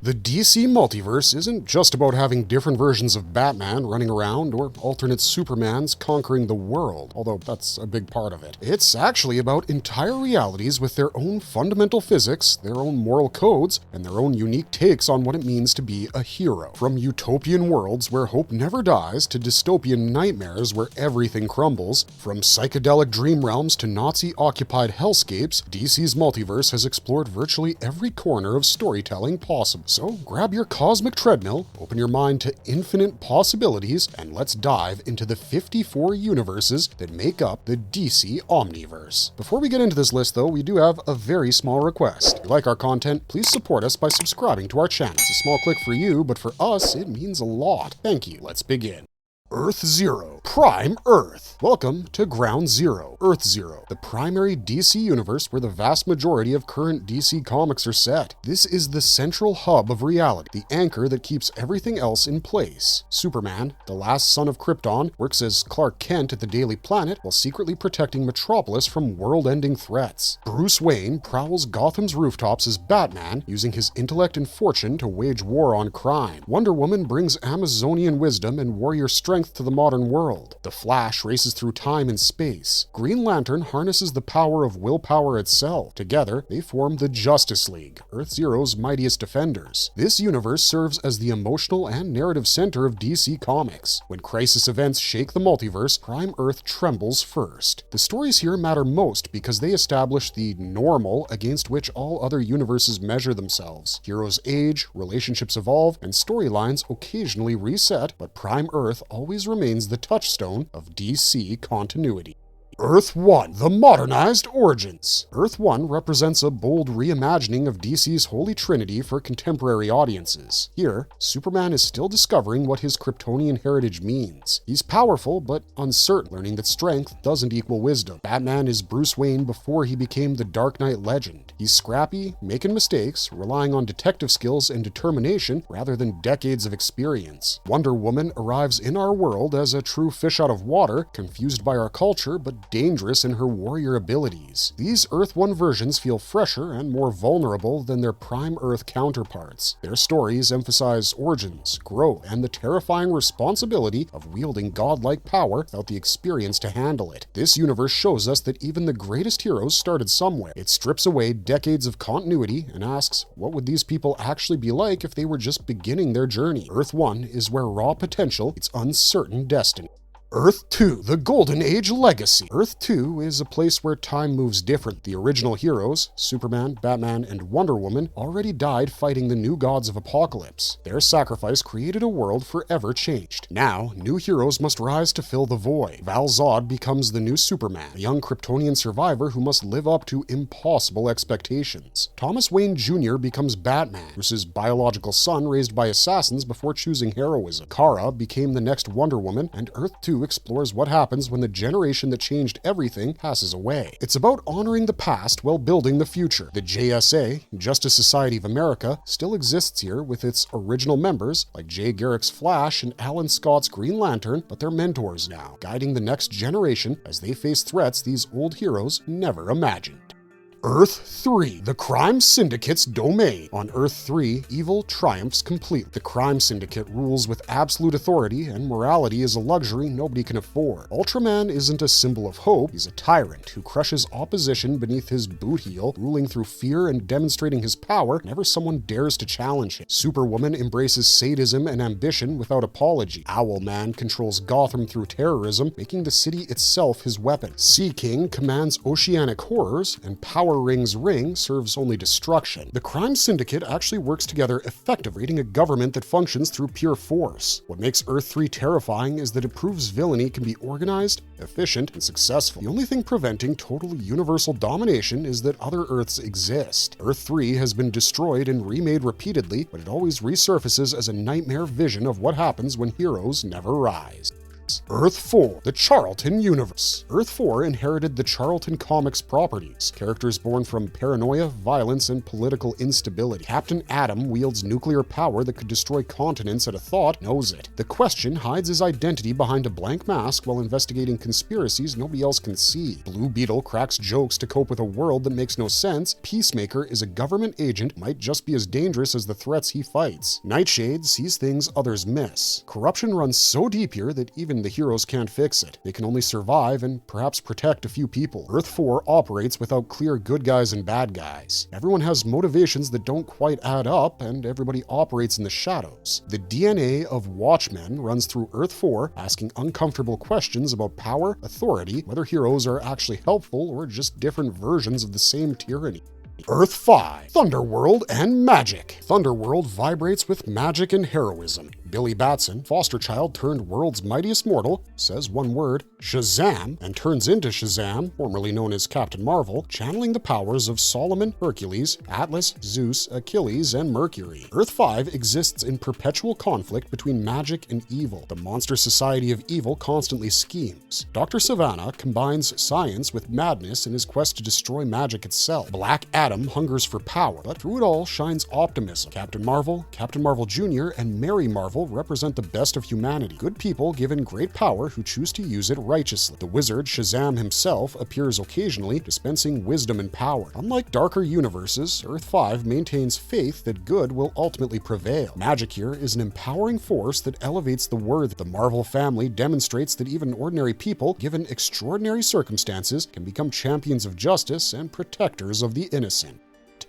The DC Multiverse isn't just about having different versions of Batman running around or alternate Supermans conquering the world, although that's a big part of it. It's actually about entire realities with their own fundamental physics, their own moral codes, and their own unique takes on what it means to be a hero. From utopian worlds where hope never dies to dystopian nightmares where everything crumbles, from psychedelic dream realms to Nazi-occupied hellscapes, DC's Multiverse has explored virtually every corner of storytelling possible. So grab your cosmic treadmill, open your mind to infinite possibilities, and let's dive into the 54 universes that make up the DC Omniverse. Before we get into this list though, we do have a very small request. If you like our content, please support us by subscribing to our channel. It's a small click for you, but for us, it means a lot. Thank you. Let's begin. Earth Zero, Prime Earth. Welcome to Ground Zero, Earth Zero, the primary DC universe where the vast majority of current DC comics are set. This is the central hub of reality, the anchor that keeps everything else in place. Superman, the last son of Krypton, works as Clark Kent at the Daily Planet while secretly protecting Metropolis from world-ending threats. Bruce Wayne prowls Gotham's rooftops as Batman, using his intellect and fortune to wage war on crime. Wonder Woman brings Amazonian wisdom and warrior strength to the modern world. The Flash races through time and space. Green Lantern harnesses the power of willpower itself. Together, they form the Justice League, Earth Zero's mightiest defenders. This universe serves as the emotional and narrative center of DC Comics. When crisis events shake the multiverse, Prime Earth trembles first. The stories here matter most because they establish the normal against which all other universes measure themselves. Heroes age, relationships evolve, and storylines occasionally reset, but Prime Earth always remains the touchstone of DC continuity. Earth 1, the modernized origins. Earth 1 represents a bold reimagining of DC's Holy Trinity for contemporary audiences. Here, Superman is still discovering what his Kryptonian heritage means. He's powerful but uncertain, learning that strength doesn't equal wisdom. Batman is Bruce Wayne before he became the Dark Knight legend. He's scrappy, making mistakes, relying on detective skills and determination rather than decades of experience. Wonder Woman arrives in our world as a true fish out of water, confused by our culture but dangerous in her warrior abilities. These Earth 1 versions feel fresher and more vulnerable than their Prime Earth counterparts. Their stories emphasize origins, growth, and the terrifying responsibility of wielding godlike power without the experience to handle it. This universe shows us that even the greatest heroes started somewhere. It strips away decades of continuity and asks, what would these people actually be like if they were just beginning their journey? Earth 1 is where raw potential meets uncertain destiny. Earth 2, the Golden Age Legacy. Earth 2 is a place where time moves different. The original heroes, Superman, Batman, and Wonder Woman, already died fighting the new gods of Apocalypse. Their sacrifice created a world forever changed. Now, new heroes must rise to fill the void. Val Zod becomes the new Superman, a young Kryptonian survivor who must live up to impossible expectations. Thomas Wayne Jr. becomes Batman, Bruce's biological son raised by assassins before choosing heroism. Kara became the next Wonder Woman, and Earth 2 explores what happens when the generation that changed everything passes away. It's about honoring the past while building the future. The JSA, Justice Society of America, still exists here with its original members like Jay Garrick's Flash and Alan Scott's Green Lantern, but they're mentors now, guiding the next generation as they face threats these old heroes never imagined. Earth 3, the Crime Syndicate's domain. On Earth 3, evil triumphs complete. The Crime Syndicate rules with absolute authority, and morality is a luxury nobody can afford. Ultraman isn't a symbol of hope, he's a tyrant who crushes opposition beneath his boot heel, ruling through fear and demonstrating his power whenever someone dares to challenge him. Superwoman embraces sadism and ambition without apology. Owlman controls Gotham through terrorism, making the city itself his weapon. Sea King commands oceanic horrors, and Power Ring's ring serves only destruction. The Crime Syndicate actually works together effectively, creating a government that functions through pure force. What makes Earth 3 terrifying is that it proves villainy can be organized, efficient, and successful. The only thing preventing total universal domination is that other Earths exist. Earth 3 has been destroyed and remade repeatedly, but it always resurfaces as a nightmare vision of what happens when heroes never rise. Earth 4, the Charlton Universe. Earth 4 inherited the Charlton Comics properties. Characters born from paranoia, violence, and political instability. Captain Atom wields nuclear power that could destroy continents at a thought, knows it. The Question hides his identity behind a blank mask while investigating conspiracies nobody else can see. Blue Beetle cracks jokes to cope with a world that makes no sense. Peacemaker is a government agent, might just be as dangerous as the threats he fights. Nightshade sees things others miss. Corruption runs so deep here that even the heroes can't fix it. They can only survive and perhaps protect a few people. Earth 4 operates without clear good guys and bad guys. Everyone has motivations that don't quite add up, and everybody operates in the shadows. The DNA of Watchmen runs through Earth 4, asking uncomfortable questions about power, authority, whether heroes are actually helpful or just different versions of the same tyranny. Earth 5, Thunderworld and Magic. Thunderworld vibrates with magic and heroism. Billy Batson, foster child turned world's mightiest mortal, says one word, Shazam, and turns into Shazam, formerly known as Captain Marvel, channeling the powers of Solomon, Hercules, Atlas, Zeus, Achilles, and Mercury. Earth 5 exists in perpetual conflict between magic and evil. The monster society of evil constantly schemes. Dr. Savannah combines science with madness in his quest to destroy magic itself. Black Adam hungers for power, but through it all shines optimism. Captain Marvel Jr., and Mary Marvel represent the best of humanity. Good people given great power who choose to use it righteously. The wizard Shazam himself appears occasionally, dispensing wisdom and power. Unlike darker universes, Earth 5 maintains faith that good will ultimately prevail. Magic here is an empowering force that elevates the worthy. The Marvel family demonstrates that even ordinary people, given extraordinary circumstances, can become champions of justice and protectors of the innocent.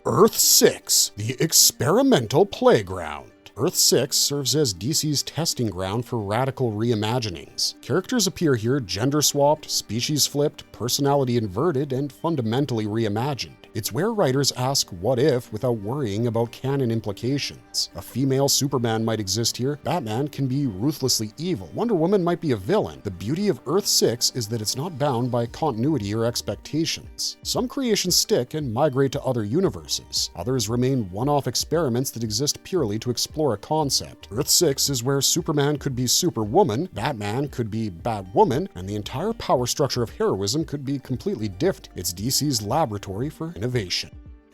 Earth 6, the Experimental Playground. Earth 6 serves as DC's testing ground for radical reimaginings. Characters appear here gender-swapped, species-flipped, personality inverted, and fundamentally reimagined. It's where writers ask what if without worrying about canon implications. A female Superman might exist here, Batman can be ruthlessly evil, Wonder Woman might be a villain. The beauty of Earth 6 is that it's not bound by continuity or expectations. Some creations stick and migrate to other universes. Others remain one-off experiments that exist purely to explore a concept. Earth 6 is where Superman could be Superwoman, Batman could be Batwoman, and the entire power structure of heroism could be completely different. It's DC's laboratory for innovation.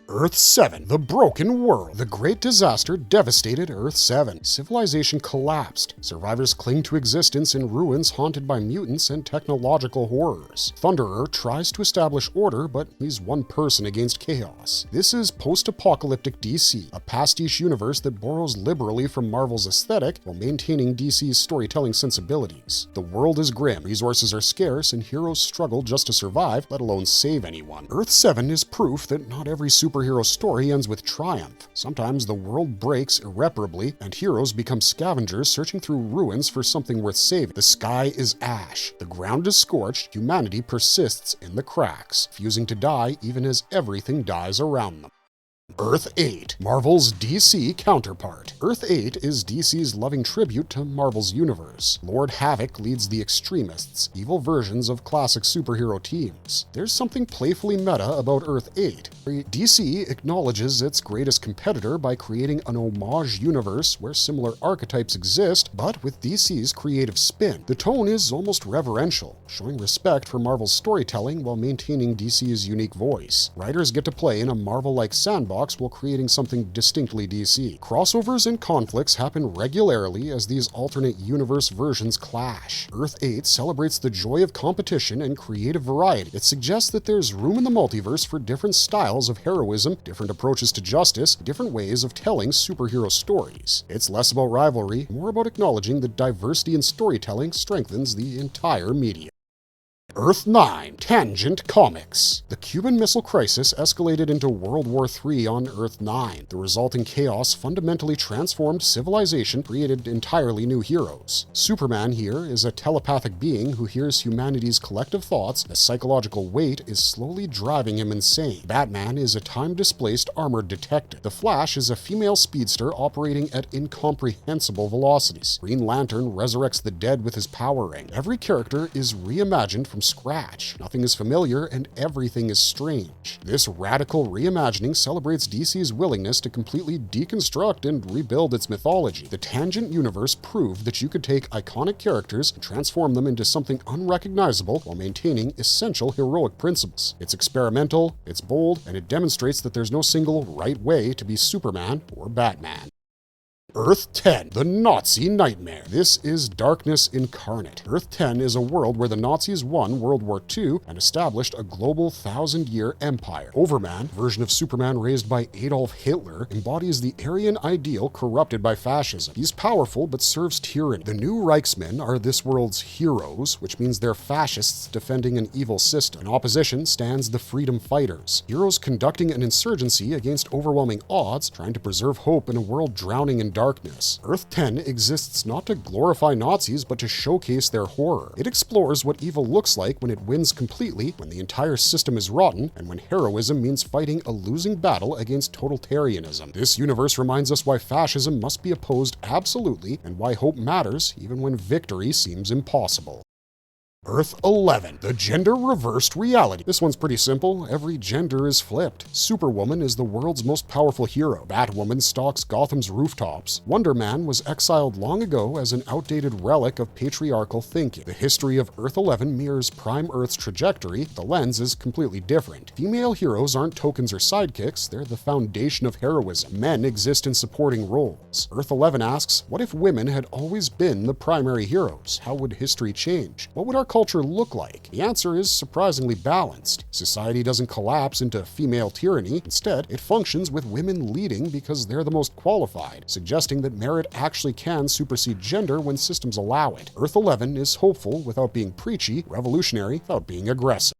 Earth 7, the Broken World. The Great Disaster devastated Earth 7. Civilization collapsed. Survivors cling to existence in ruins haunted by mutants and technological horrors. Thunderer tries to establish order, but he's one person against chaos. This is post-apocalyptic DC, a pastiche universe that borrows liberally from Marvel's aesthetic while maintaining DC's storytelling sensibilities. The world is grim, resources are scarce, and heroes struggle just to survive, let alone save anyone. Earth 7 is proof that not every superhero story ends with triumph. Sometimes the world breaks irreparably, and heroes become scavengers searching through ruins for something worth saving. The sky is ash. The ground is scorched. Humanity persists in the cracks, refusing to die even as everything dies around them. Earth 8, Marvel's DC counterpart. Earth 8 is DC's loving tribute to Marvel's universe. Lord Havoc leads the extremists, evil versions of classic superhero teams. There's something playfully meta about Earth 8. DC acknowledges its greatest competitor by creating an homage universe where similar archetypes exist, but with DC's creative spin. The tone is almost reverential, showing respect for Marvel's storytelling while maintaining DC's unique voice. Writers get to play in a Marvel-like sandbox while creating something distinctly DC. Crossovers and conflicts happen regularly as these alternate universe versions clash. Earth 8 celebrates the joy of competition and creative variety. It suggests that there's room in the multiverse for different styles of heroism, different approaches to justice, different ways of telling superhero stories. It's less about rivalry, more about acknowledging that diversity in storytelling strengthens the entire medium. Earth 9, Tangent Comics. The Cuban Missile Crisis escalated into World War III on Earth 9. The resulting chaos fundamentally transformed civilization, created entirely new heroes. Superman here is a telepathic being who hears humanity's collective thoughts. A psychological weight is slowly driving him insane. Batman is a time-displaced armored detective. The Flash is a female speedster operating at incomprehensible velocities. Green Lantern resurrects the dead with his power ring. Every character is reimagined from scratch. Nothing is familiar and everything is strange. This radical reimagining celebrates DC's willingness to completely deconstruct and rebuild its mythology. The Tangent universe proved that you could take iconic characters and transform them into something unrecognizable while maintaining essential heroic principles. It's experimental, it's bold, and it demonstrates that there's no single right way to be Superman or Batman. Earth 10, the Nazi Nightmare. This is darkness incarnate. Earth 10 is a world where the Nazis won World War II and established a global 1,000-year empire. Overman, version of Superman raised by Adolf Hitler, embodies the Aryan ideal corrupted by fascism. He's powerful but serves tyranny. The new Reichsmen are this world's heroes, which means they're fascists defending an evil system. In opposition stands the freedom fighters, heroes conducting an insurgency against overwhelming odds, trying to preserve hope in a world drowning in darkness. Earth 10 exists not to glorify Nazis, but to showcase their horror. It explores what evil looks like when it wins completely, when the entire system is rotten, and when heroism means fighting a losing battle against totalitarianism. This universe reminds us why fascism must be opposed absolutely, and why hope matters even when victory seems impossible. Earth 11, the gender-reversed reality. This one's pretty simple. Every gender is flipped. Superwoman is the world's most powerful hero. Batwoman stalks Gotham's rooftops. Wonder Man was exiled long ago as an outdated relic of patriarchal thinking. The history of Earth 11 mirrors Prime Earth's trajectory. The lens is completely different. Female heroes aren't tokens or sidekicks. They're the foundation of heroism. Men exist in supporting roles. Earth 11 asks, what if women had always been the primary heroes? How would history change? What would our culture look like? The answer is surprisingly balanced. Society doesn't collapse into female tyranny. Instead, it functions with women leading because they're the most qualified, suggesting that merit actually can supersede gender when systems allow it. Earth 11 is hopeful without being preachy, revolutionary without being aggressive.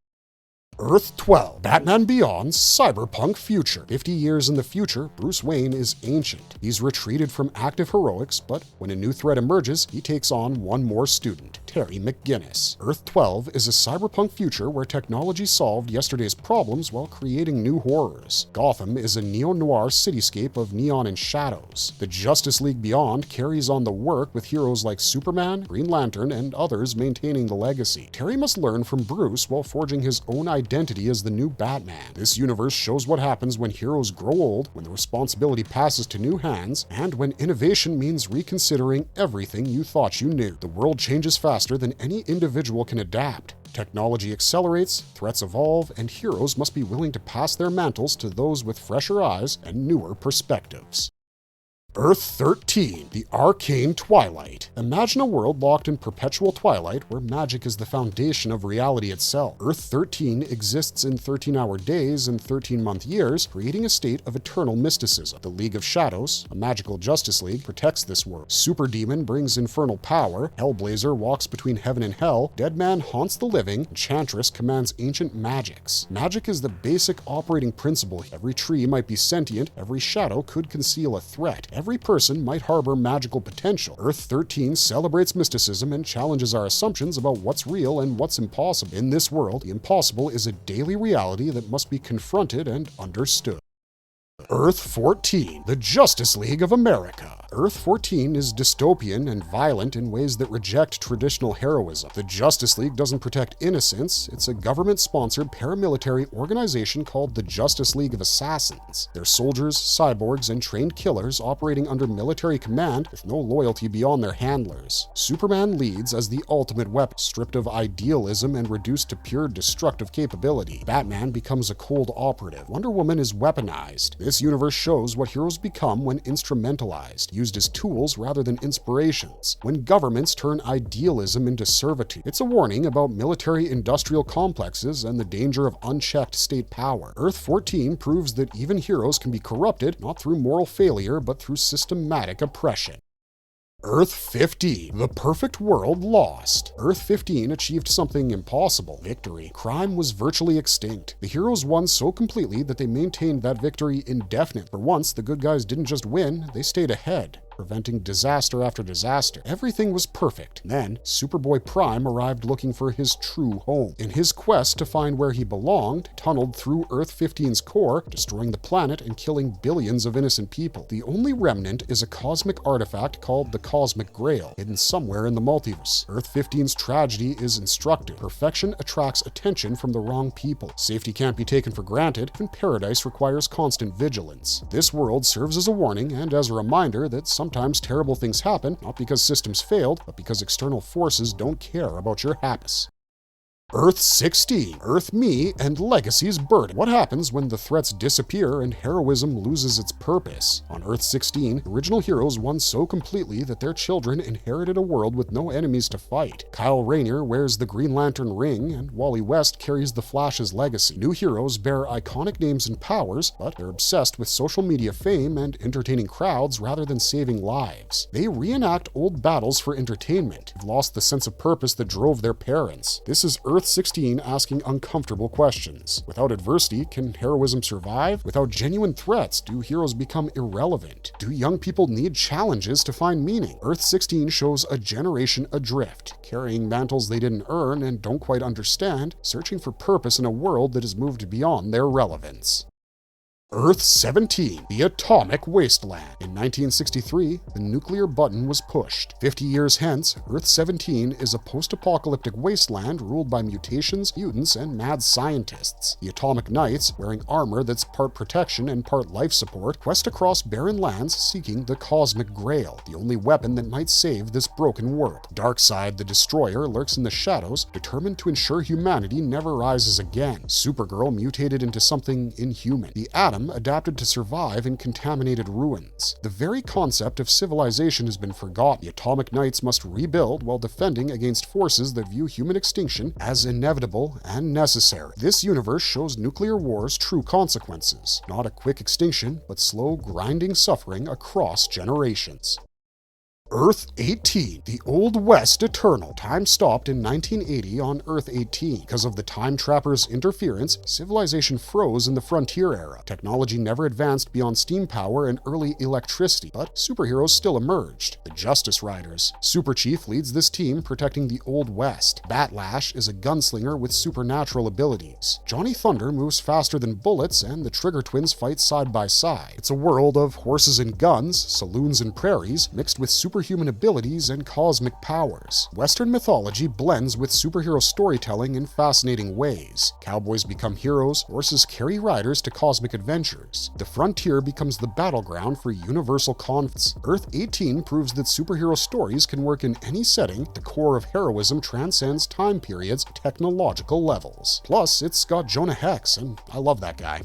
Earth 12, Batman Beyond's cyberpunk future. 50 years in the future, Bruce Wayne is ancient. He's retreated from active heroics, but when a new threat emerges, he takes on one more student, Terry McGinnis. Earth 12 is a cyberpunk future where technology solved yesterday's problems while creating new horrors. Gotham is a neo-noir cityscape of neon and shadows. The Justice League Beyond carries on the work with heroes like Superman, Green Lantern, and others maintaining the legacy. Terry must learn from Bruce while forging his own identity as the new Batman. This universe shows what happens when heroes grow old, when the responsibility passes to new hands, and when innovation means reconsidering everything you thought you knew. The world changes faster than any individual can adapt. Technology accelerates, threats evolve, and heroes must be willing to pass their mantles to those with fresher eyes and newer perspectives. Earth 13, the Arcane Twilight. Imagine a world locked in perpetual twilight where magic is the foundation of reality itself. Earth 13 exists in 13-hour days and 13-month years, creating a state of eternal mysticism. The League of Shadows, a magical Justice League, protects this world. Superdemon brings infernal power, Hellblazer walks between heaven and hell, Deadman haunts the living, Enchantress commands ancient magics. Magic is the basic operating principle. Every tree might be sentient, every shadow could conceal a threat. Every person might harbor magical potential. Earth 13 celebrates mysticism and challenges our assumptions about what's real and what's impossible. In this world, the impossible is a daily reality that must be confronted and understood. Earth 14, the Justice League of America. Earth 14 is dystopian and violent in ways that reject traditional heroism. The Justice League doesn't protect innocence. It's a government-sponsored paramilitary organization called the Justice League of Assassins. They're soldiers, cyborgs, and trained killers operating under military command with no loyalty beyond their handlers. Superman leads as the ultimate weapon, stripped of idealism and reduced to pure destructive capability. Batman becomes a cold operative. Wonder Woman is weaponized. This universe shows what heroes become when instrumentalized, used as tools rather than inspirations, when governments turn idealism into servitude. It's a warning about military-industrial complexes and the danger of unchecked state power. Earth 14 proves that even heroes can be corrupted, not through moral failure, but through systematic oppression. Earth 15, the perfect world lost. Earth 15 achieved something impossible: victory. Crime was virtually extinct. The heroes won so completely that they maintained that victory indefinitely. For once, the good guys didn't just win, they stayed ahead. preventing disaster after disaster. Everything was perfect. Then, Superboy Prime arrived looking for his true home. In his quest to find where he belonged, tunneled through Earth 15's core, destroying the planet and killing billions of innocent people. The only remnant is a cosmic artifact called the Cosmic Grail, hidden somewhere in the multiverse. Earth 15's tragedy is instructive. Perfection attracts attention from the wrong people. Safety can't be taken for granted, and paradise requires constant vigilance. This world serves as a warning and as a reminder that sometimes terrible things happen, not because systems failed, but because external forces don't care about your happiness. Earth 16, Earth Me, and Legacy's Burden. What happens when the threats disappear and heroism loses its purpose? On Earth 16, original heroes won so completely that their children inherited a world with no enemies to fight. Kyle Rayner wears the Green Lantern ring, and Wally West carries the Flash's legacy. New heroes bear iconic names and powers, but they're obsessed with social media fame and entertaining crowds rather than saving lives. They reenact old battles for entertainment. They've lost the sense of purpose that drove their parents. This is Earth 16 asking uncomfortable questions. Without adversity, can heroism survive? Without genuine threats, do heroes become irrelevant? Do young people need challenges to find meaning? Earth 16 shows a generation adrift, carrying mantles they didn't earn and don't quite understand, searching for purpose in a world that has moved beyond their relevance. Earth 17, the atomic wasteland. In 1963, the nuclear button was pushed. 50 years hence, Earth 17 is a post-apocalyptic wasteland ruled by mutations, mutants, and mad scientists. The Atomic Knights, wearing armor that's part protection and part life support, quest across barren lands seeking the Cosmic Grail, the only weapon that might save this broken world. Darkseid, the Destroyer, lurks in the shadows, determined to ensure humanity never rises again. Supergirl mutated into something inhuman. The Atom adapted to survive in contaminated ruins. The very concept of civilization has been forgotten. The Atomic Knights must rebuild while defending against forces that view human extinction as inevitable and necessary. This universe shows nuclear war's true consequences. Not a quick extinction, but slow, grinding suffering across generations. Earth 18, the Old West Eternal. Time stopped in 1980 on Earth 18. Because of the Time Trapper's interference, civilization froze in the Frontier era. Technology never advanced beyond steam power and early electricity, but superheroes still emerged. The Justice Riders. Super Chief leads this team protecting the Old West. Batlash is a gunslinger with supernatural abilities. Johnny Thunder moves faster than bullets, and the Trigger Twins fight side by side. It's a world of horses and guns, saloons and prairies, mixed with superhuman abilities and cosmic powers. Western mythology blends with superhero storytelling in fascinating ways. Cowboys become heroes, horses carry riders to cosmic adventures. The frontier becomes the battleground for universal conflicts. Earth 18 proves that superhero stories can work in any setting. The core of heroism transcends time periods, technological levels. Plus, it's got Jonah Hex, and I love that guy.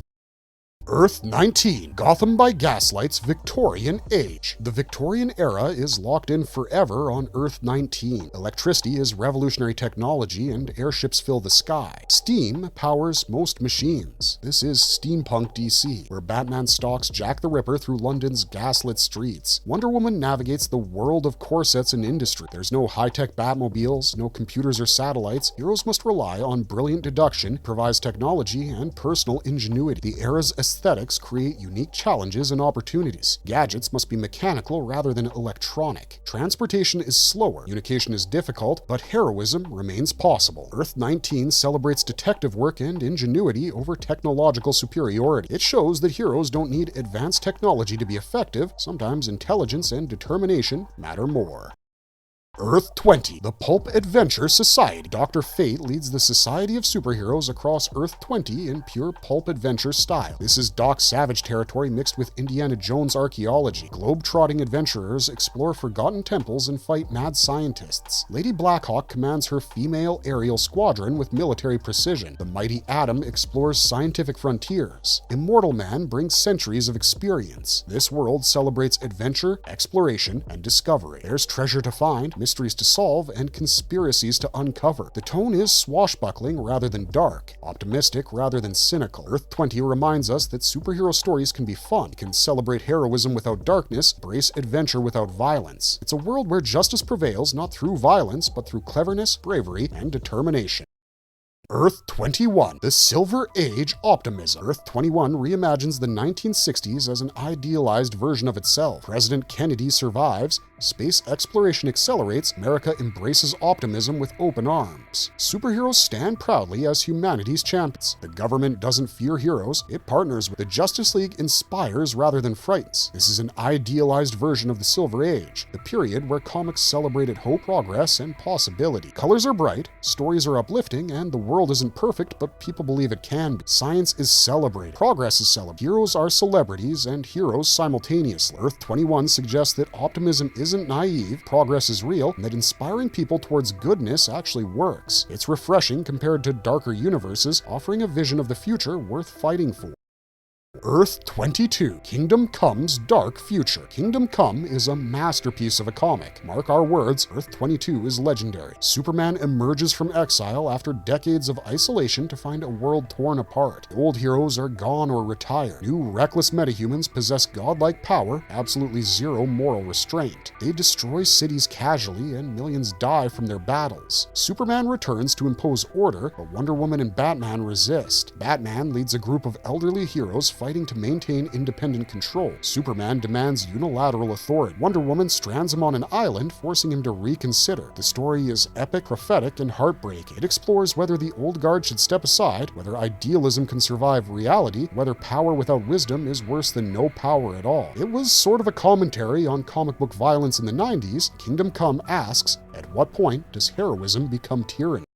Earth 19, Gotham by Gaslight's Victorian Age. The Victorian era is locked in forever on Earth 19. Electricity is revolutionary technology and airships fill the sky. Steam powers most machines. This is steampunk DC, where Batman stalks Jack the Ripper through London's gaslit streets. Wonder Woman navigates the world of corsets and industry. There's no high-tech Batmobiles, no computers or satellites. Heroes must rely on brilliant deduction, improvised technology, and personal ingenuity. The era's aesthetics create unique challenges and opportunities. Gadgets must be mechanical rather than electronic. Transportation is slower, communication is difficult, but heroism remains possible. Earth 19 celebrates detective work and ingenuity over technological superiority. It shows that heroes don't need advanced technology to be effective. Sometimes intelligence and determination matter more. Earth 20, the Pulp Adventure Society. Dr. Fate leads the Society of Superheroes across Earth 20 in pure pulp adventure style. This is Doc Savage territory mixed with Indiana Jones archaeology. Globe-trotting adventurers explore forgotten temples and fight mad scientists. Lady Blackhawk commands her female aerial squadron with military precision. The mighty Atom explores scientific frontiers. Immortal Man brings centuries of experience. This world celebrates adventure, exploration, and discovery. There's treasure to find, mysteries to solve, and conspiracies to uncover. The tone is swashbuckling rather than dark, optimistic rather than cynical. Earth 20 reminds us that superhero stories can be fun, can celebrate heroism without darkness, embrace adventure without violence. It's a world where justice prevails not through violence, but through cleverness, bravery, and determination. Earth 21, the Silver Age Optimism. Earth 21 reimagines the 1960s as an idealized version of itself. President Kennedy survives, space exploration accelerates, America embraces optimism with open arms. Superheroes stand proudly as humanity's champions. The government doesn't fear heroes, it partners with the Justice League, inspires rather than frightens. This is an idealized version of the Silver Age, the period where comics celebrated hope, progress, and possibility. Colors are bright, stories are uplifting, and the world isn't perfect, but people believe it can be. Science is celebrated. Progress is celebrated. Heroes are celebrities and heroes simultaneously. Earth 21 suggests that optimism isn't naive, progress is real, and that inspiring people towards goodness actually works. It's refreshing compared to darker universes, offering a vision of the future worth fighting for. Earth 22, Kingdom Come's Dark Future. Kingdom Come is a masterpiece of a comic. Mark our words, Earth 22 is legendary. Superman emerges from exile after decades of isolation to find a world torn apart. The old heroes are gone or retired. New reckless metahumans possess godlike power, absolutely zero moral restraint. They destroy cities casually and millions die from their battles. Superman returns to impose order, but Wonder Woman and Batman resist. Batman leads a group of elderly heroes fighting to maintain independent control. Superman demands unilateral authority. Wonder Woman strands him on an island, forcing him to reconsider. The story is epic, prophetic, and heartbreaking. It explores whether the old guard should step aside, whether idealism can survive reality, whether power without wisdom is worse than no power at all. It was sort of a commentary on comic book violence in the 90s. Kingdom Come asks, at what point does heroism become tyranny?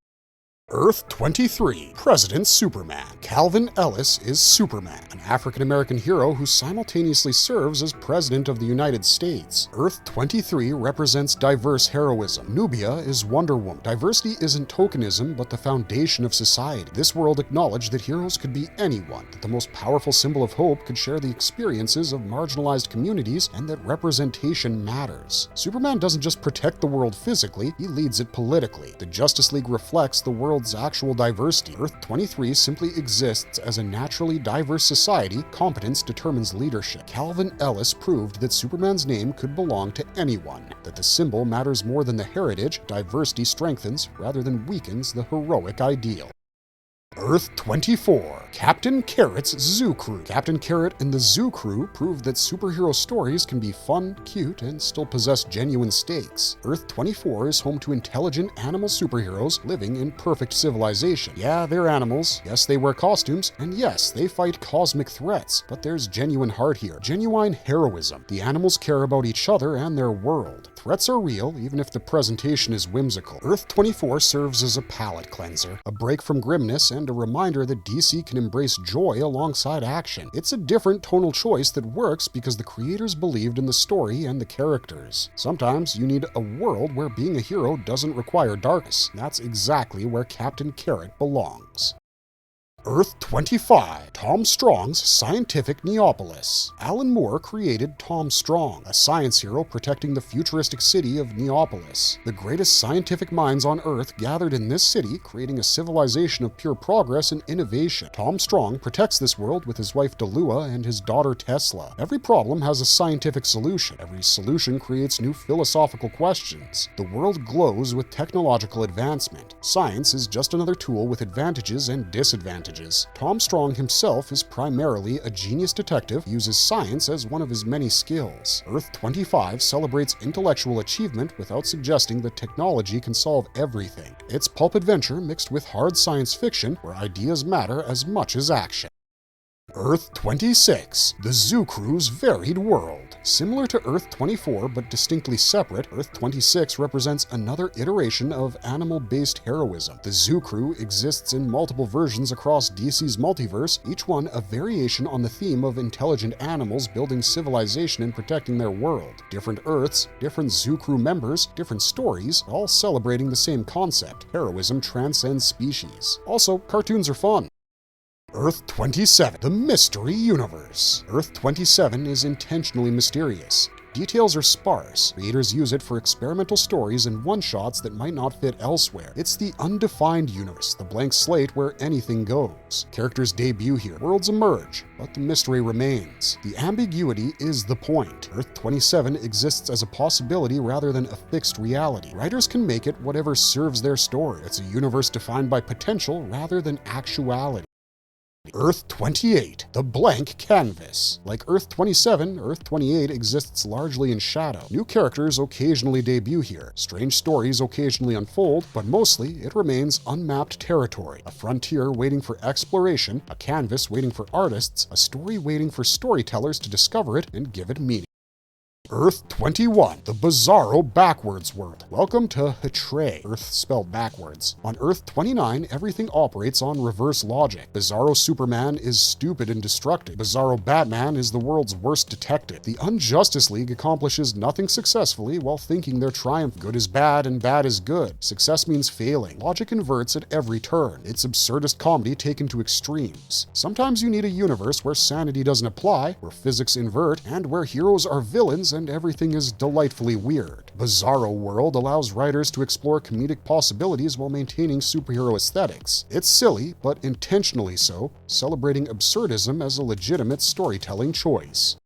Earth 23, President Superman. Calvin Ellis is Superman, an African-American hero who simultaneously serves as President of the United States. Earth 23 represents diverse heroism. Nubia is Wonder Woman. Diversity isn't tokenism, but the foundation of society. This world acknowledged that heroes could be anyone, that the most powerful symbol of hope could share the experiences of marginalized communities, and that representation matters. Superman doesn't just protect the world physically, he leads it politically. The Justice League reflects the world's actual diversity. Earth 23 simply exists as a naturally diverse society. Competence determines leadership. Calvin Ellis proved that Superman's name could belong to anyone, that the symbol matters more than the heritage. Diversity strengthens rather than weakens the heroic ideal. Earth 24, Captain Carrot's Zoo Crew. Captain Carrot and the Zoo Crew proved that superhero stories can be fun, cute, and still possess genuine stakes. Earth 24 is home to intelligent animal superheroes living in perfect civilization. Yeah, they're animals, yes, they wear costumes, and yes, they fight cosmic threats, but there's genuine heart here, genuine heroism. The animals care about each other and their world. Threats are real, even if the presentation is whimsical. Earth 24 serves as a palate cleanser, a break from grimness, and a reminder that DC can embrace joy alongside action. It's a different tonal choice that works because the creators believed in the story and the characters. Sometimes you need a world where being a hero doesn't require darkness. That's exactly where Captain Carrot belongs. Earth 25, Tom Strong's Scientific Neopolis. Alan Moore created Tom Strong, a science hero protecting the futuristic city of Neopolis. The greatest scientific minds on Earth gathered in this city, creating a civilization of pure progress and innovation. Tom Strong protects this world with his wife Delua and his daughter Tesla. Every problem has a scientific solution. Every solution creates new philosophical questions. The world glows with technological advancement. Science is just another tool with advantages and disadvantages. Tom Strong himself is primarily a genius detective who uses science as one of his many skills. Earth 25 celebrates intellectual achievement without suggesting that technology can solve everything. It's pulp adventure mixed with hard science fiction where ideas matter as much as action. Earth 26, the Zoo Crew's Varied World. Similar to Earth 24 but distinctly separate, Earth 26 represents another iteration of animal-based heroism. The Zoo Crew exists in multiple versions across DC's Multiverse, each one a variation on the theme of intelligent animals building civilization and protecting their world. Different Earths, different Zoo Crew members, different stories, all celebrating the same concept. Heroism transcends species. Also, cartoons are fun. Earth 27, the Mystery Universe. Earth 27 is intentionally mysterious. Details are sparse. Creators use it for experimental stories and one-shots that might not fit elsewhere. It's the undefined universe, the blank slate where anything goes. Characters debut here, worlds emerge, but the mystery remains. The ambiguity is the point. Earth 27 exists as a possibility rather than a fixed reality. Writers can make it whatever serves their story. It's a universe defined by potential rather than actuality. Earth 28, the blank canvas. Like Earth 27, Earth 28 exists largely in shadow. New characters occasionally debut here. Strange stories occasionally unfold, but mostly it remains unmapped territory. A frontier waiting for exploration, a canvas waiting for artists, a story waiting for storytellers to discover it and give it meaning. Earth 21, the bizarro backwards world. Welcome to Hatray, Earth spelled backwards. On Earth 29, everything operates on reverse logic. Bizarro Superman is stupid and destructive. Bizarro Batman is the world's worst detective. The Unjustice League accomplishes nothing successfully while thinking their triumph. Good is bad and bad is good. Success means failing. Logic inverts at every turn. It's absurdist comedy taken to extremes. Sometimes you need a universe where sanity doesn't apply, where physics invert, and where heroes are villains and everything is delightfully weird. Bizarro World allows writers to explore comedic possibilities while maintaining superhero aesthetics. It's silly, but intentionally so, celebrating absurdism as a legitimate storytelling choice.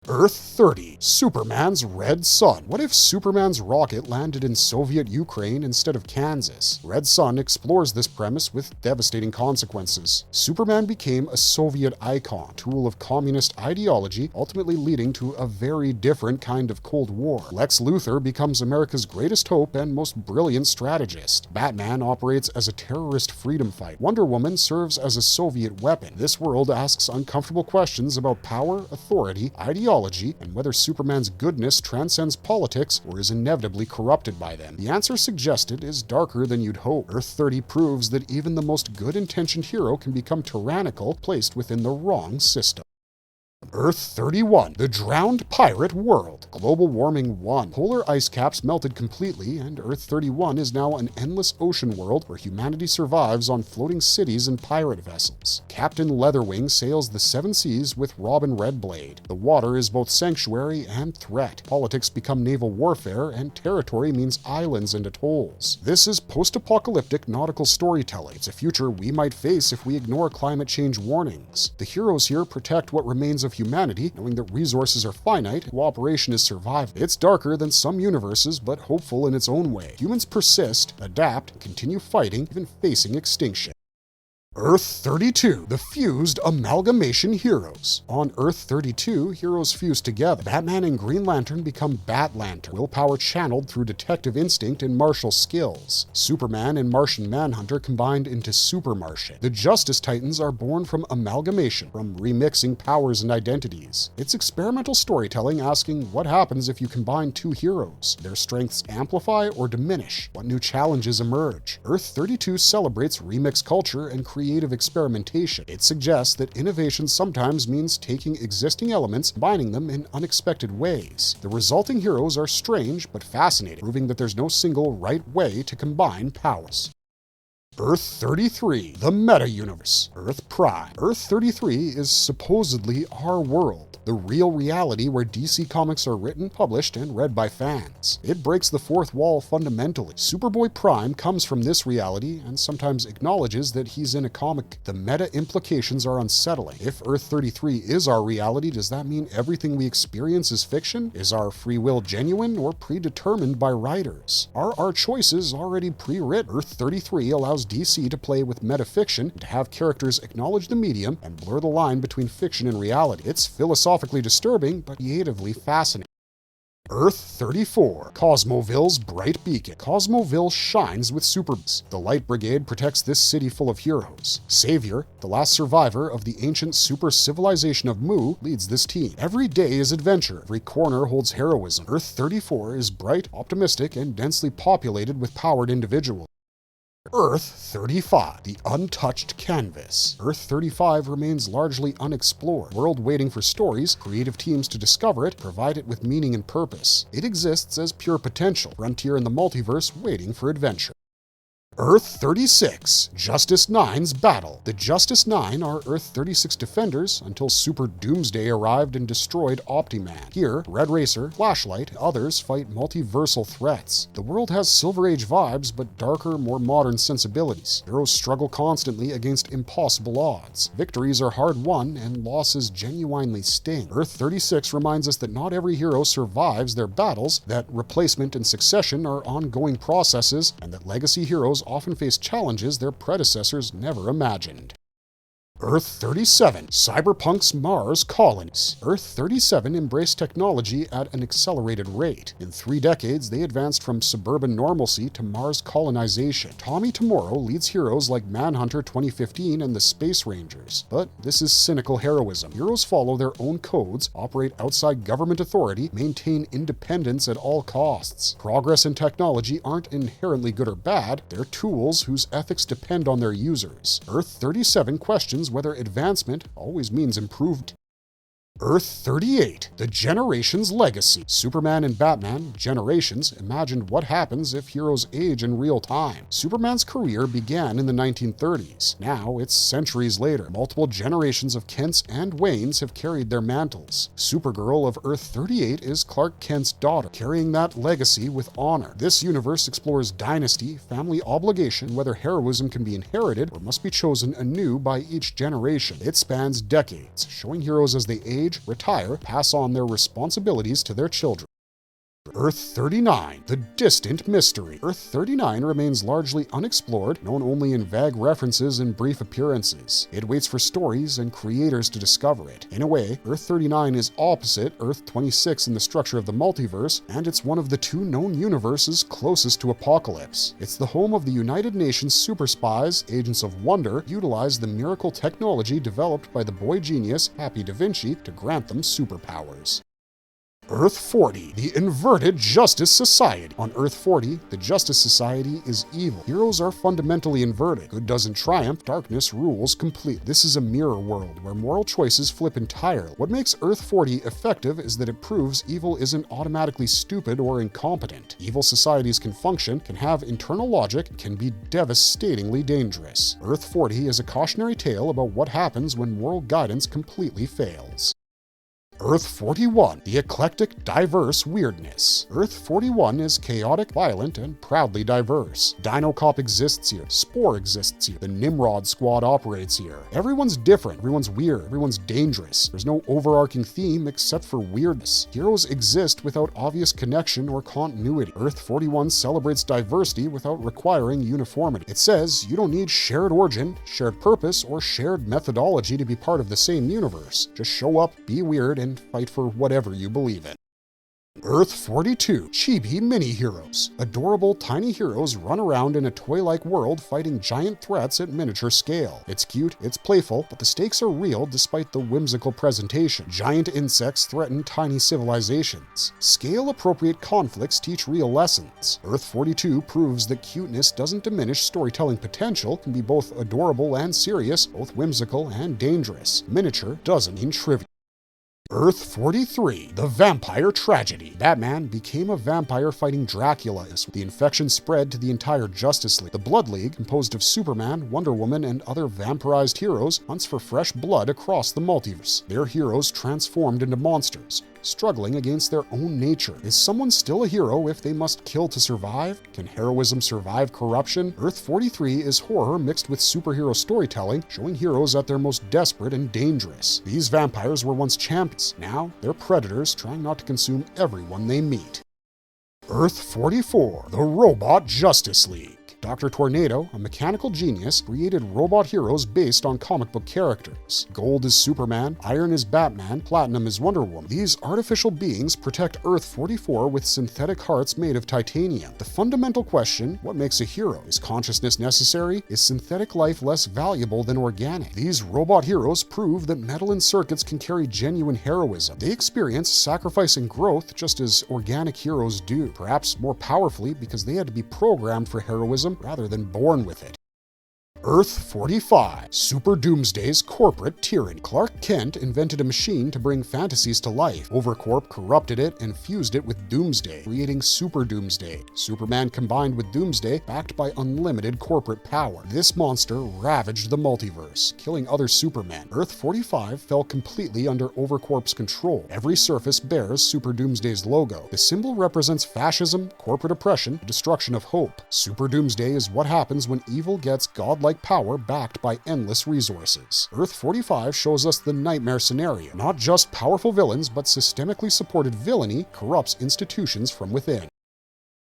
Earth 30, Superman's Red Sun. What if Superman's rocket landed in Soviet Ukraine instead of Kansas? Red Sun explores this premise with devastating consequences. Superman became a Soviet icon, tool of communist ideology, ultimately leading to a very different kind of Cold War. Lex Luthor becomes America's greatest hope and most brilliant strategist. Batman operates as a terrorist freedom fight. Wonder Woman serves as a Soviet weapon. This world asks uncomfortable questions about power, authority, ideology, and whether Superman's goodness transcends politics or is inevitably corrupted by them. The answer suggested is darker than you'd hope. Earth 30 proves that even the most good-intentioned hero can become tyrannical, placed within the wrong system. Earth 31, the drowned pirate world. Global warming 1. Polar ice caps melted completely, and Earth 31 is now an endless ocean world where humanity survives on floating cities and pirate vessels. Captain Leatherwing sails the seven seas with Robin Redblade. The water is both sanctuary and threat. Politics become naval warfare, and territory means islands and atolls. This is post-apocalyptic nautical storytelling. It's a future we might face if we ignore climate change warnings. The heroes here protect what remains of humanity, knowing that resources are finite, cooperation is survival. It's darker than some universes, but hopeful in its own way. Humans persist, adapt, and continue fighting, even facing extinction. Earth 32, the fused amalgamation heroes. On Earth 32, heroes fuse together. Batman and Green Lantern become Bat Lantern, willpower channeled through detective instinct and martial skills. Superman and Martian Manhunter combined into Super Martian. The Justice Titans are born from amalgamation, from remixing powers and identities. It's experimental storytelling asking what happens if you combine two heroes. Their strengths amplify or diminish. What new challenges emerge? Earth 32 celebrates remix culture and creative experimentation. It suggests that innovation sometimes means taking existing elements, combining them in unexpected ways. The resulting heroes are strange but fascinating, proving that there's no single right way to combine powers. Earth 33, the meta-universe. Earth Prime. Earth 33 is supposedly our world, the real reality where DC comics are written, published, and read by fans. It breaks the fourth wall fundamentally. Superboy Prime comes from this reality and sometimes acknowledges that he's in a comic. The meta implications are unsettling. If Earth 33 is our reality, does that mean everything we experience is fiction? Is our free will genuine or predetermined by writers? Are our choices already pre-written? Earth 33 allows DC to play with metafiction and to have characters acknowledge the medium and blur the line between fiction and reality. It's philosophically disturbing, but creatively fascinating. Earth 34, Cosmoville's bright beacon. Cosmoville shines with Supermen. The Light Brigade protects this city full of heroes. Savior, the last survivor of the ancient super civilization of Mu, leads this team. Every day is adventure. Every corner holds heroism. Earth 34 is bright, optimistic, and densely populated with powered individuals. Earth 35, the untouched canvas. Earth 35 remains largely unexplored. World waiting for stories, creative teams to discover it, provide it with meaning and purpose. It exists as pure potential, frontier in the multiverse waiting for adventure. Earth 36, Justice Nine's Battle. The Justice Nine are Earth 36 defenders until Super Doomsday arrived and destroyed Optiman. Here, Red Racer, Flashlight, and others fight multiversal threats. The world has Silver Age vibes, but darker, more modern sensibilities. Heroes struggle constantly against impossible odds. Victories are hard-won, and losses genuinely sting. Earth 36 reminds us that not every hero survives their battles, that replacement and succession are ongoing processes, and that legacy heroes often face challenges their predecessors never imagined. Earth 37, Cyberpunk's Mars colonies. Earth 37 embraced technology at an accelerated rate. In 3 decades, they advanced from suburban normalcy to Mars colonization. Tommy Tomorrow leads heroes like Manhunter 2015 and the Space Rangers. But this is cynical heroism. Heroes follow their own codes, operate outside government authority, maintain independence at all costs. Progress and technology aren't inherently good or bad, they're tools whose ethics depend on their users. Earth 37 questions whether advancement always means improved. Earth 38, the Generations Legacy. Superman and Batman, Generations, imagined what happens if heroes age in real time. Superman's career began in the 1930s. Now, it's centuries later. Multiple generations of Kents and Waynes have carried their mantles. Supergirl of Earth 38 is Clark Kent's daughter, carrying that legacy with honor. This universe explores dynasty, family obligation, whether heroism can be inherited or must be chosen anew by each generation. It spans decades, showing heroes as they age, retire, pass on their responsibilities to their children. Earth 39, the Distant Mystery. Earth 39 remains largely unexplored, known only in vague references and brief appearances. It waits for stories and creators to discover it. In a way, Earth 39 is opposite Earth 26 in the structure of the multiverse, and it's one of the 2 known universes closest to Apocalypse. It's the home of the United Nations super spies, Agents of Wonder, utilize the miracle technology developed by the boy genius Happy Da Vinci to grant them superpowers. Earth 40, the Inverted Justice Society. On Earth 40, the Justice Society is evil. Heroes are fundamentally inverted. Good doesn't triumph, darkness rules complete. This is a mirror world where moral choices flip entirely. What makes Earth 40 effective is that it proves evil isn't automatically stupid or incompetent. Evil societies can function, can have internal logic, can be devastatingly dangerous. Earth 40 is a cautionary tale about what happens when moral guidance completely fails. Earth 41, the Eclectic Diverse Weirdness. Earth 41 is chaotic, violent, and proudly diverse. Dino Cop exists here. Spore exists here. The Nimrod Squad operates here. Everyone's different, everyone's weird, everyone's dangerous. There's no overarching theme except for weirdness. Heroes exist without obvious connection or continuity. Earth 41 celebrates diversity without requiring uniformity. It says you don't need shared origin, shared purpose, or shared methodology to be part of the same universe. Just show up, be weird, and fight for whatever you believe in. Earth 42, Chibi Mini-Heroes. Adorable tiny heroes run around in a toy-like world fighting giant threats at miniature scale. It's cute, it's playful, but the stakes are real despite the whimsical presentation. Giant insects threaten tiny civilizations. Scale-appropriate conflicts teach real lessons. Earth 42 proves that cuteness doesn't diminish storytelling potential, can be both adorable and serious, both whimsical and dangerous. Miniature doesn't mean trivial. Earth 43, the Vampire Tragedy. Batman became a vampire fighting Dracula as the infection spread to the entire Justice League. The Blood League, composed of Superman, Wonder Woman, and other vampirized heroes, hunts for fresh blood across the multiverse. Their heroes transformed into monsters, struggling against their own nature. Is someone still a hero if they must kill to survive? Can heroism survive corruption? Earth 43 is horror mixed with superhero storytelling, showing heroes at their most desperate and dangerous. These vampires were once champions. Now, they're predators trying not to consume everyone they meet. Earth 44, the Robot Justice League. Dr. Tornado, a mechanical genius, created robot heroes based on comic book characters. Gold is Superman, Iron is Batman, Platinum is Wonder Woman. These artificial beings protect Earth 44 with synthetic hearts made of titanium. The fundamental question, what makes a hero? Is consciousness necessary? Is synthetic life less valuable than organic? These robot heroes prove that metal and circuits can carry genuine heroism. They experience sacrifice and growth just as organic heroes do, perhaps more powerfully because they had to be programmed for heroism rather than born with it. Earth 45, Super Doomsday's corporate tyranny. Clark Kent invented a machine to bring fantasies to life. Overcorp corrupted it and fused it with Doomsday, creating Super Doomsday. Superman combined with Doomsday, backed by unlimited corporate power. This monster ravaged the multiverse, killing other Supermen. Earth 45 fell completely under Overcorp's control. Every surface bears Super Doomsday's logo. The symbol represents fascism, corporate oppression, the destruction of hope. Super Doomsday is what happens when evil gets godlike power backed by endless resources. Earth 45 shows us the nightmare scenario. Not just powerful villains, but systemically supported villainy corrupts institutions from within.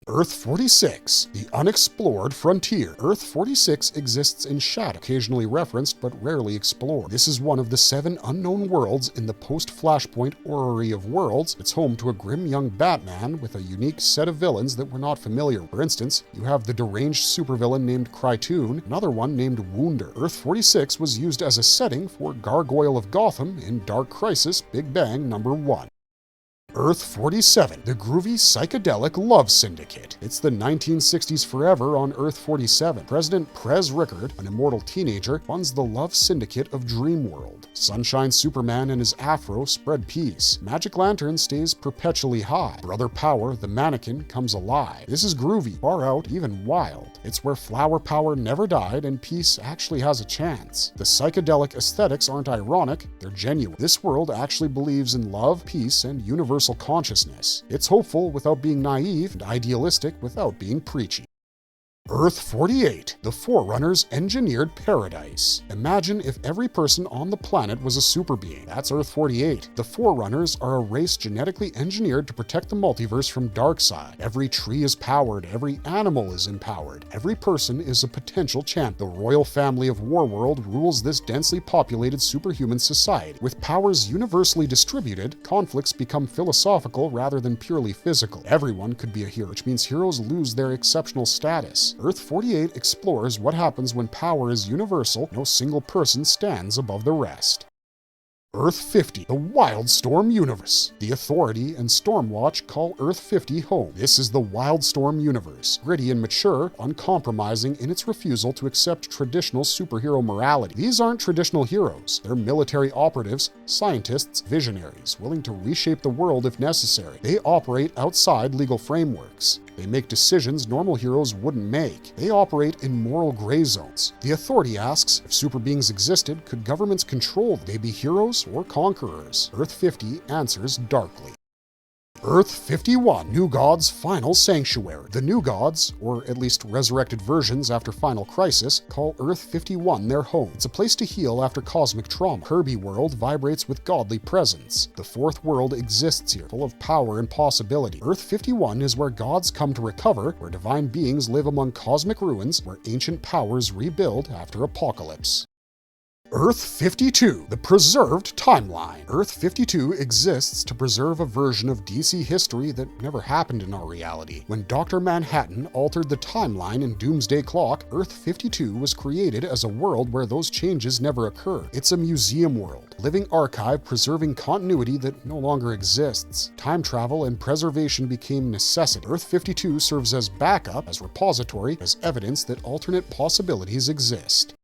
Earth 46, the unexplored frontier. Earth 46 exists in shadow, occasionally referenced but rarely explored. This is one of the 7 unknown worlds in the post-Flashpoint orrery of worlds. It's home to a grim young Batman with a unique set of villains that we're not familiar with. For instance, you have the deranged supervillain named Krytoon, another one named Wounder. Earth 46 was used as a setting for Gargoyle of Gotham in Dark Crisis Big Bang #1. Earth 47, the groovy psychedelic love syndicate. It's the 1960s forever on Earth 47. President Prez Rickard, an immortal teenager, funds the love syndicate of Dreamworld. Sunshine Superman and his afro spread peace. Magic Lantern stays perpetually high. Brother Power, the mannequin, comes alive. This is groovy, far out, even wild. It's where flower power never died and peace actually has a chance. The psychedelic aesthetics aren't ironic, they're genuine. This world actually believes in love, peace, and universal consciousness. It's hopeful without being naive and idealistic without being preachy. Earth 48, the Forerunners' engineered paradise. Imagine if every person on the planet was a super being. That's Earth 48. The Forerunners are a race genetically engineered to protect the multiverse from Darkseid. Every tree is powered, every animal is empowered, every person is a potential champ. The royal family of Warworld rules this densely populated superhuman society. With powers universally distributed, conflicts become philosophical rather than purely physical. Everyone could be a hero, which means heroes lose their exceptional status. Earth 48 explores what happens when power is universal, no single person stands above the rest. Earth 50, the Wildstorm Universe. The Authority and Stormwatch call Earth 50 home. This is the Wildstorm Universe, gritty and mature, uncompromising in its refusal to accept traditional superhero morality. These aren't traditional heroes. They're military operatives, scientists, visionaries, willing to reshape the world if necessary. They operate outside legal frameworks. They make decisions normal heroes wouldn't make. They operate in moral gray zones. The Authority asks, if super beings existed, could governments control them? They be heroes or conquerors? Earth 50 answers darkly. Earth 51, New Gods' final sanctuary. The New Gods, or at least resurrected versions after Final Crisis, call Earth 51 their home. It's a place to heal after cosmic trauma. Kirby World vibrates with godly presence. The fourth world exists here, full of power and possibility. Earth 51 is where gods come to recover, where divine beings live among cosmic ruins, where ancient powers rebuild after apocalypse. Earth 52, the preserved timeline. Earth 52 exists to preserve a version of DC history that never happened in our reality. When Dr. Manhattan altered the timeline in Doomsday Clock, Earth 52 was created as a world where those changes never occurred. It's a museum world, living archive preserving continuity that no longer exists. Time travel and preservation became necessity. Earth 52 serves as backup, as repository, as evidence that alternate possibilities exist.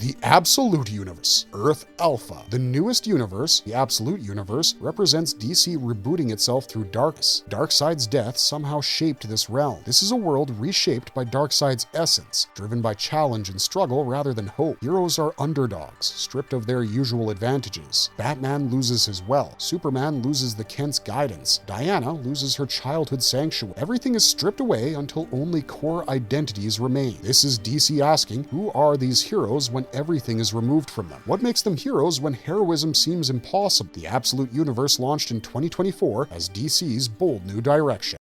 The Absolute Universe, Earth Alpha. The newest universe, the Absolute Universe, represents DC rebooting itself through darkness. Darkseid's death somehow shaped this realm. This is a world reshaped by Darkseid's essence, driven by challenge and struggle rather than hope. Heroes are underdogs, stripped of their usual advantages. Batman loses his wealth. Superman loses the Kent's guidance. Diana loses her childhood sanctuary. Everything is stripped away until only core identities remain. This is DC asking, who are these heroes when everything is removed from them? What makes them heroes when heroism seems impossible? The Absolute Universe launched in 2024 as DC's bold new direction.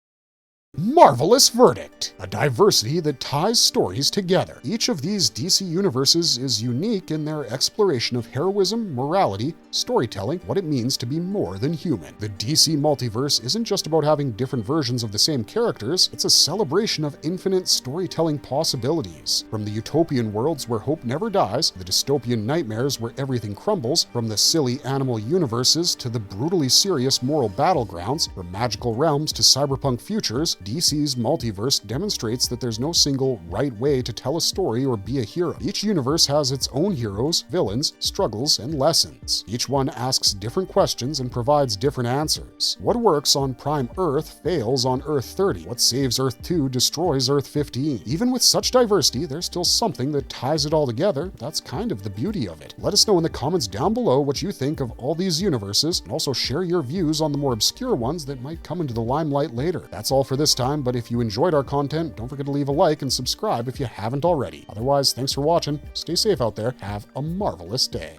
Marvelous Verdict, a diversity that ties stories together. Each of these DC universes is unique in their exploration of heroism, morality, storytelling, what it means to be more than human. The DC Multiverse isn't just about having different versions of the same characters, it's a celebration of infinite storytelling possibilities. From the utopian worlds where hope never dies, the dystopian nightmares where everything crumbles, from the silly animal universes to the brutally serious moral battlegrounds, from magical realms to cyberpunk futures, DC's Multiverse demonstrates that there's no single right way to tell a story or be a hero. Each universe has its own heroes, villains, struggles, and lessons. Each one asks different questions and provides different answers. What works on Prime Earth fails on Earth 30. What saves Earth 2 destroys Earth 15. Even with such diversity, there's still something that ties it all together. That's kind of the beauty of it. Let us know in the comments down below what you think of all these universes, and also share your views on the more obscure ones that might come into the limelight later. That's all for this time, but if you enjoyed our content, don't forget to leave a like and subscribe if you haven't already. Otherwise, thanks for watching, stay safe out there, have a marvelous day.